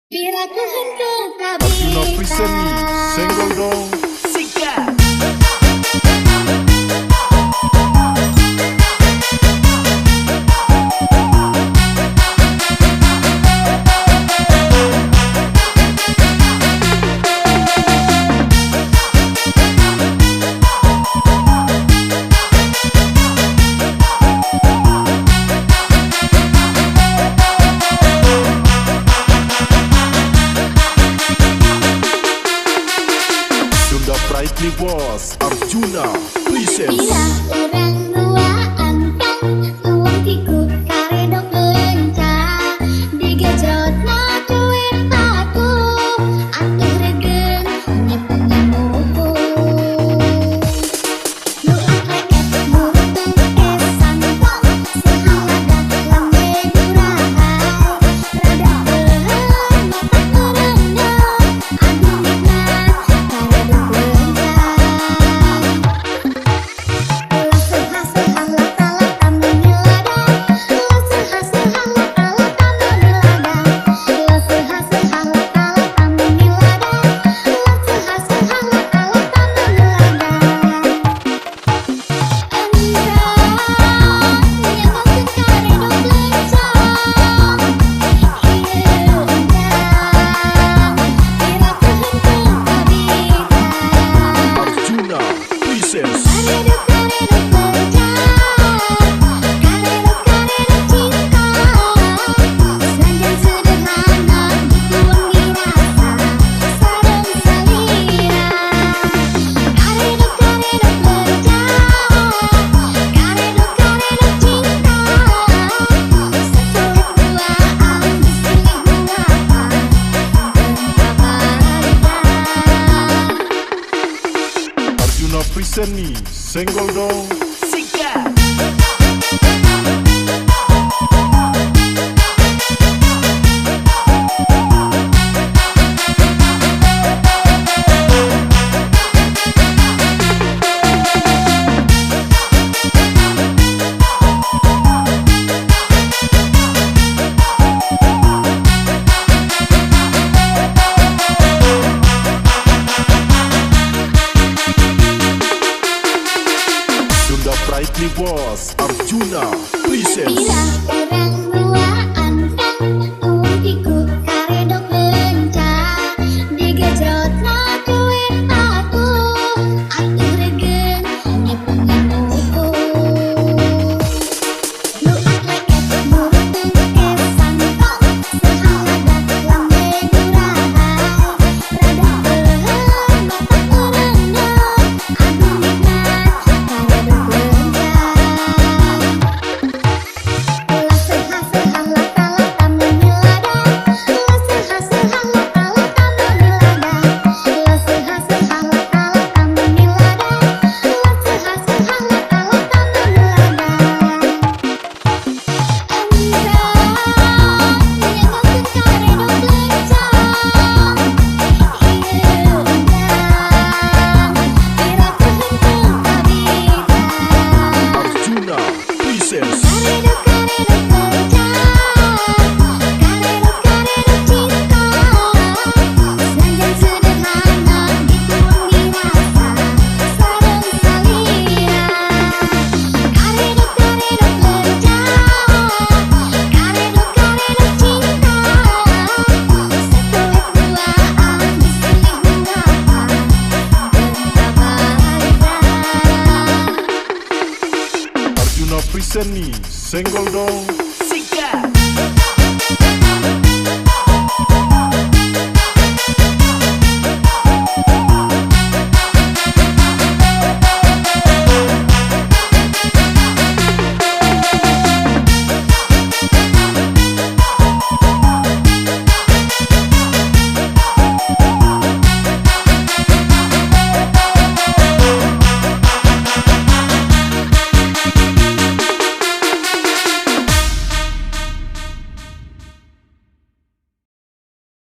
Arjuna Priseni, senggol dong. Sikat. Sunda Brightly Boss, Arjuna Presents. Bila orang duaan kan uang tiku karedok Leunca digejrot na duit aku atuh regen nyepengamuku nu akleket murutung kesan tong sehaladak lambe durahai rada beuheun mata ngerendah aduh nikmat karedok Leunca. Arjuna Presents. Karedok Leunca, karedok cinta, selanjang sederhana dituang dirasa sareng salira. Karedok Leunca, karedok cinta, sesuai tuaan disilih hurapan dan kabarita. Arjuna Preseni, senggol dong. Sikat. Sunda Brightly Boss, Arjuna Presents. Bila orang duaan kan uang tiku karedok Leunca digejrot na duit aku atuh regen nyepengamuku nu akleket murutung kesan tong sehaladak lambe durahai rada beuheun mata ngerendah aduh nikmat karedok Leunca. Ulah sehah-sehah lata-lata menyeladah, ulah sehah-sehah lata-lata menyeladah, ulah sehah-sehah lata-lata menyeladah, ulah sehah-sehah lata-lata menyeladah. Arjuna Presents. Karedok Leunca, karedok cinta, selanjang sederhana dituang dirasa sareng salira. Karedok Leunca, karedok cinta, sesuai tuaan disilih hurapan dan kabarita. Arjuna Preseni, senggol dong. Sikat.